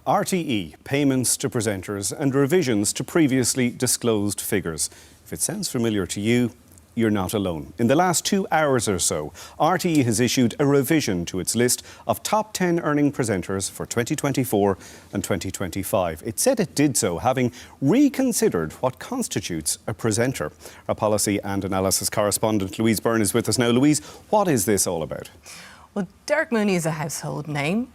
RTE, payments to presenters and revisions to previously disclosed figures. If it sounds familiar to you, you're not alone. In the last 2 hours or so, RTE has issued a revision to its list of top 10 earning presenters for 2024 and 2025. It said it did so having reconsidered what constitutes a presenter. Our policy and analysis correspondent Louise Byrne is with us now. Louise, what is this all about? Well, Derek Mooney is a household name,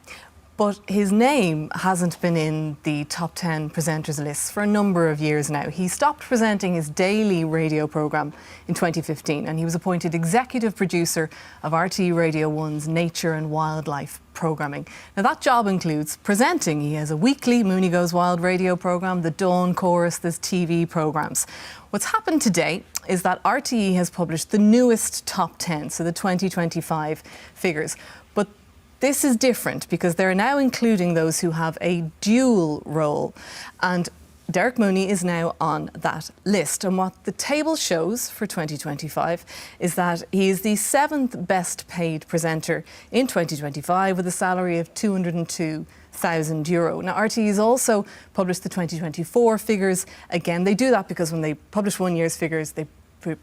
but his name hasn't been in the top 10 presenters lists for a number of years now. He stopped presenting his daily radio programme in 2015 and he was appointed executive producer of RTE Radio 1's Nature and Wildlife programming. Now that job includes presenting. He has a weekly Mooney Goes Wild radio programme, the Dawn Chorus, there's TV programmes. What's happened today is that RTE has published the newest top 10, so the 2025 figures. But this is different because they're now including those who have a dual role. And Derek Mooney is now on that list. And what the table shows for 2025 is that he is the 7th best paid presenter in 2025 with a salary of €202,000. Now, RTE has also published the 2024 figures. Again, they do that because when they publish one year's figures, they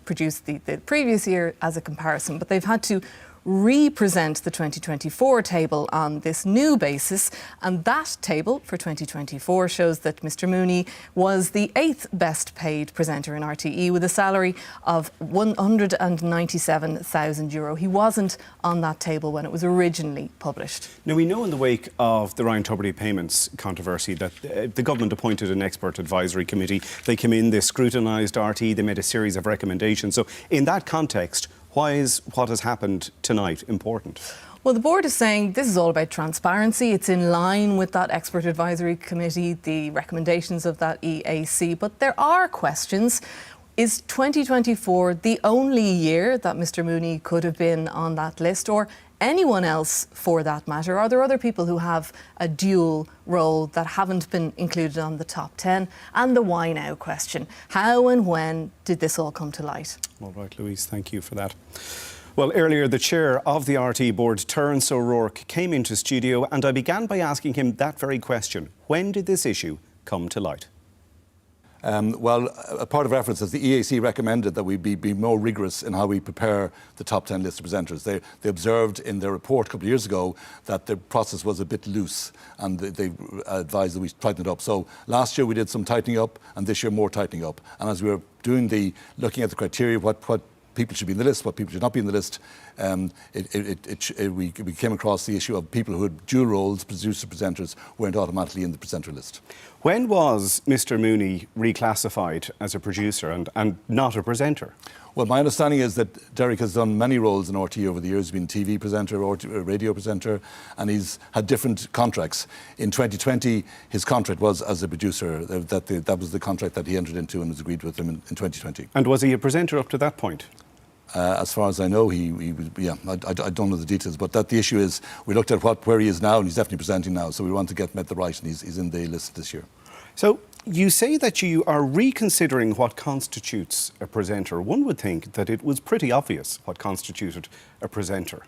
produce the previous year as a comparison. But they've had to re-present the 2024 table on this new basis, and that table for 2024 shows that Mr Mooney was the 8th best paid presenter in RTE with a salary of €197,000. He wasn't on that table when it was originally published. Now, we know in the wake of the Ryan Tubridy payments controversy that the government appointed an expert advisory committee. They came in, they scrutinised RTE, they made a series of recommendations. So in that context, why is what has happened tonight important? Well, the board is saying this is all about transparency. It's in line with that expert advisory committee, the recommendations of that EAC. But there are questions. Is 2024 the only year that Mr Mooney could have been on that list, or anyone else for that matter? Are there other people who have a dual role that haven't been included on the top 10? And the why now question. How and when did this all come to light? All right, Louise, thank you for that. Well, earlier the chair of the RTE board, Terence O'Rourke, came into studio and I began by asking him that very question. When did this issue come to light? Well, a part of our efforts is the EAC recommended that we be more rigorous in how we prepare the top 10 list of presenters. They observed in their report a couple of years ago that the process was a bit loose and they advised that we tighten it up. So last year we did some tightening up and this year more tightening up. And as we were doing looking at the criteria, what people should be in the list, what people should not be in the list, we came across the issue of people who had dual roles, producer presenters, weren't automatically in the presenter list. When was Mr Mooney reclassified as a producer and not a presenter? Well, my understanding is that Derek has done many roles in RTE over the years. He's been TV presenter, or radio presenter, and he's had different contracts. In 2020, his contract was as a producer. That was the contract that he entered into and was agreed with him in 2020. And was he a presenter up to that point? As far as I know, he was, yeah, I don't know the details, but the issue is we looked at where he is now and he's definitely presenting now, so we want to get him at the right and he's in the list this year. So you say that you are reconsidering what constitutes a presenter. One would think that it was pretty obvious what constituted a presenter.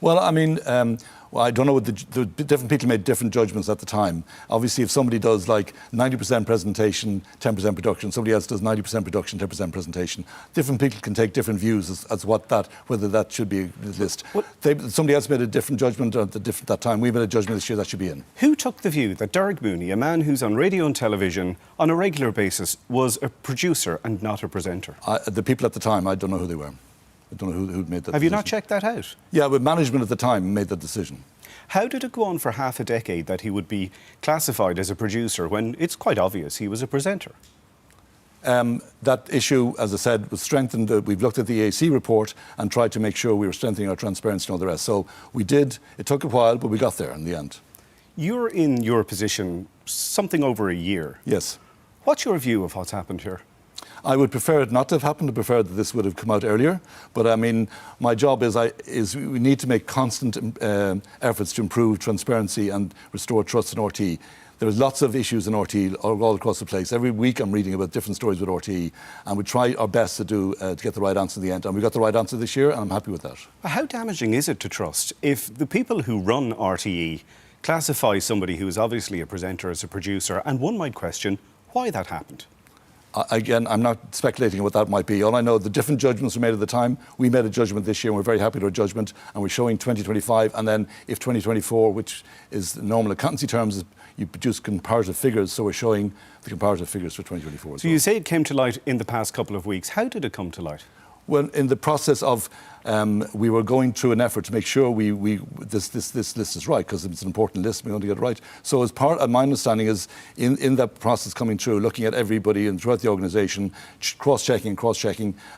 Well, I mean, I don't know, the different people made different judgments at the time. Obviously, if somebody does like 90% presentation, 10% production, somebody else does 90% production, 10% presentation, different people can take different views as whether that should be a list. Somebody else made a different judgment at that time. We made a judgment this year that should be in. Who took the view that Derek Mooney, a man who's on radio and television on a regular basis, was a producer and not a presenter? The people at the time, I don't know who they were. I don't know who made that decision. Have you not checked that out? Yeah, but management at the time made that decision. How did it go on for half a decade that he would be classified as a producer when it's quite obvious he was a presenter? That issue, as I said, was strengthened. We've looked at the EAC report and tried to make sure we were strengthening our transparency and all the rest. So we did. It took a while, but we got there in the end. You're in your position something over a year. Yes. What's your view of what's happened here? I would prefer it not to have happened. I prefer that this would have come out earlier. But I mean, my job is we need to make constant efforts to improve transparency and restore trust in RTE. There's lots of issues in RTE all across the place. Every week I'm reading about different stories with RTE, and we try our best to get the right answer in the end. And we got the right answer this year, and I'm happy with that. How damaging is it to trust if the people who run RTE classify somebody who is obviously a presenter as a producer, and one might question why that happened. Again, I'm not speculating what that might be. All I know, the different judgments were made at the time. We made a judgment this year, and we're very happy with our judgment, and we're showing 2025, and then if 2024, which is normal accountancy terms, you produce comparative figures, so we're showing the comparative figures for 2024 as So well. you say it came to light in the past couple of weeks. How did it come to light? Well, in the process of, we were going through an effort to make sure this list is right, because it's an important list, we want to get it right. So as part, my understanding is, in that process coming through, looking at everybody and throughout the organisation, cross-checking,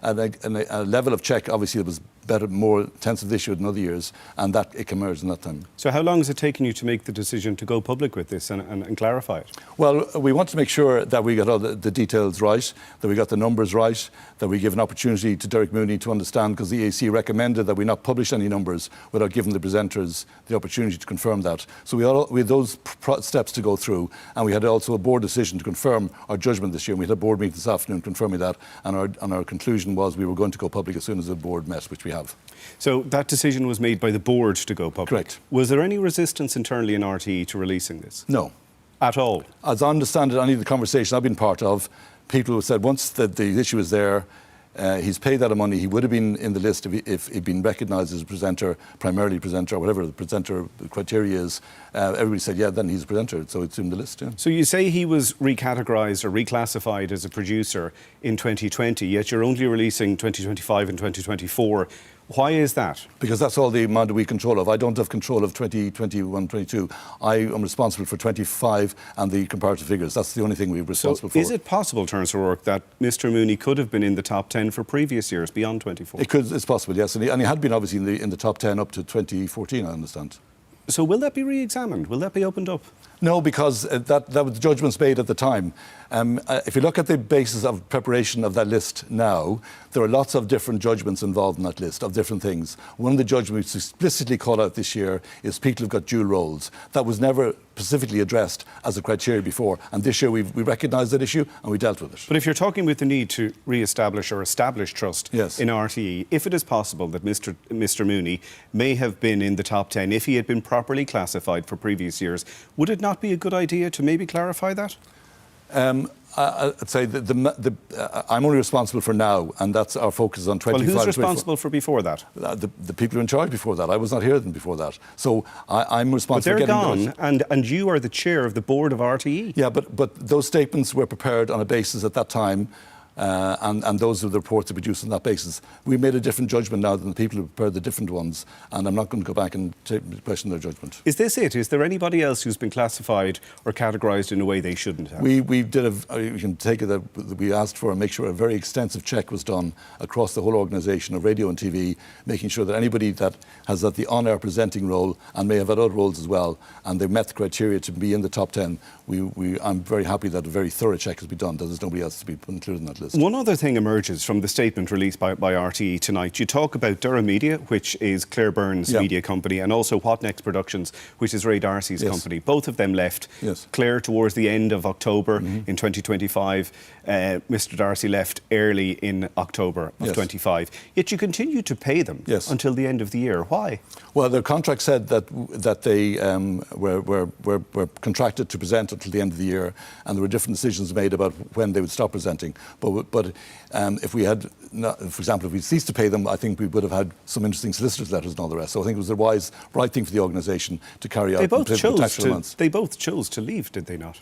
and a level of check, obviously, that was better, more intensive this year than other years, and that it emerged in that time. So how long has it taken you to make the decision to go public with this and clarify it? Well, we want to make sure that we got all the details right, that we got the numbers right, that we give an opportunity to Derek Mooney to understand, because the EAC recommended that we not publish any numbers without giving the presenters the opportunity to confirm that. So we had those steps to go through, and we had also a board decision to confirm our judgment this year. And we had a board meeting this afternoon confirming that, and our conclusion was we were going to go public as soon as the board met, which we have. So that decision was made by the board to go public? Correct. Was there any resistance internally in RTE to releasing this? No. At all? As I understand it, any of the conversation I've been part of, people who said once the issue is there, he's paid that amount of money, he would have been in the list if he'd been recognised as a presenter, primarily presenter, or whatever the presenter criteria is. Everybody said, yeah, then he's a presenter, so it's in the list, yeah. So you say he was recategorised or reclassified as a producer in 2020, yet you're only releasing 2025 and 2024. Why is that? Because that's all the amount that we control of. I don't have control of 2021, 22. I am responsible for 25 and the comparative figures. That's the only thing we're responsible for. Is it possible, Terence O'Rourke, that Mr Mooney could have been in the top 10 for previous years, beyond 24? It's possible, yes. And he had been obviously in the top 10 up to 2014, I understand. So will that be re-examined? Will that be opened up? No, because that was the judgments made at the time. If you look at the basis of preparation of that list now, there are lots of different judgments involved in that list of different things. One of the judgments explicitly called out this year is people who've got dual roles. That was never specifically addressed as a criteria before, and this year we recognised that issue and we dealt with it. But if you're talking with the need to re-establish or establish trust yes. in RTE, if it is possible that Mr Mooney may have been in the top 10 if he had been properly classified for previous years, would it not be a good idea to maybe clarify that? I'd say I'm only responsible for now, and that's our focus on 25. Well, who's responsible for before that? The people who are in charge before that. I was not here then before that. So I'm responsible for getting those. But they're gone, and you are the chair of the board of RTE. Yeah, but those statements were prepared on a basis at that time, and those are the reports that were produced on that basis. We made a different judgment now than the people who prepared the different ones, and I'm not going to go back and question their judgment. Is this it? Is there anybody else who's been classified or categorised in a way they shouldn't have? We can take it that we asked for and make sure a very extensive check was done across the whole organisation of radio and TV, making sure that anybody that has the on-air presenting role and may have had other roles as well, and they met the criteria to be in the top 10, I'm very happy that a very thorough check has been done, that there's nobody else to be included in that list. One other thing emerges from the statement released by RTE tonight. You talk about Durham Media, which is Claire Byrne's media company, and also What Next Productions, which is Ray Darcy's company. Both of them left. Yes. Claire towards the end of October in 2025. Mr Darcy left early in October of 25. Yet you continue to pay them until the end of the year. Why? Well, their contract said that they were contracted to present until the end of the year, and there were different decisions made about when they would stop presenting. But if we had, for example, if we ceased to pay them, I think we would have had some interesting solicitors' letters and all the rest. So I think it was the right thing for the organisation to carry out. They both chose to leave, did they not?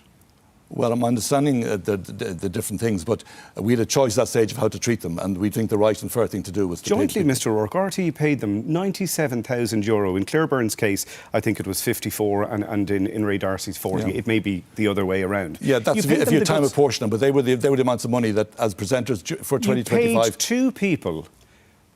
Well, I'm understanding the different things, but we had a choice at that stage of how to treat them, and we think the right and fair thing to do was to jointly, Mr O'Rourke, RTE paid them €97,000. In Claire Byrne's case, I think it was 54, and in Ray Darcy's 40. It may be the other way around. Yeah, that's if you time apportion them, but they were the amounts of money that, as presenters for 2025... You paid two people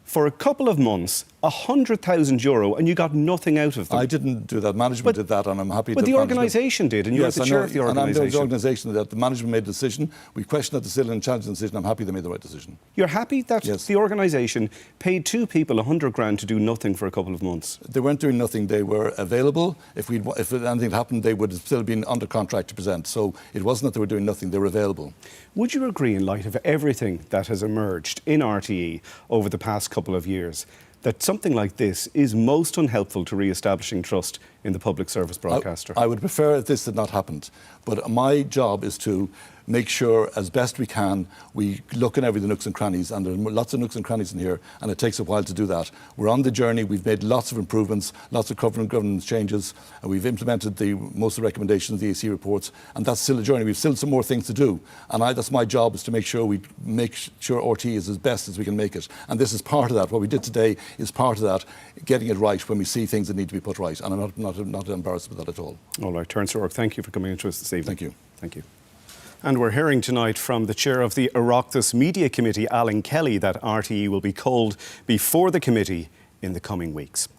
for a couple of months €100,000, and you got nothing out of them. I didn't do that. Management did that, and I'm happy. But the organisation did, and you're the chair of the organisation. And I'm the organisation that the management made a decision. We questioned that decision and challenged the decision. I'm happy they made the right decision. You're happy that the organisation paid two people $100,000 to do nothing for a couple of months? They weren't doing nothing. They were available. If anything happened, they would have still been under contract to present. So it wasn't that they were doing nothing. They were available. Would you agree, in light of everything that has emerged in RTE over the past couple of years, that something like this is most unhelpful to re-establishing trust in the public service broadcaster? I would prefer if this had not happened. But my job is to make sure, as best we can, we look in every nooks and crannies, and there are lots of nooks and crannies in here, and it takes a while to do that. We're on the journey. We've made lots of improvements, lots of governance changes, and we've implemented most of the recommendations of the EAC reports, and that's still a journey. We've still some more things to do, and that's my job, is to make sure RT is as best as we can make it. And this is part of that. What we did today is part of that, getting it right when we see things that need to be put right, and I'm not embarrassed with that at all. All right, Terence O'Rourke, thank you for coming into us this evening. Thank you. Thank you. And we're hearing tonight from the chair of the Oireachtas Media Committee, Alan Kelly, that RTE will be called before the committee in the coming weeks.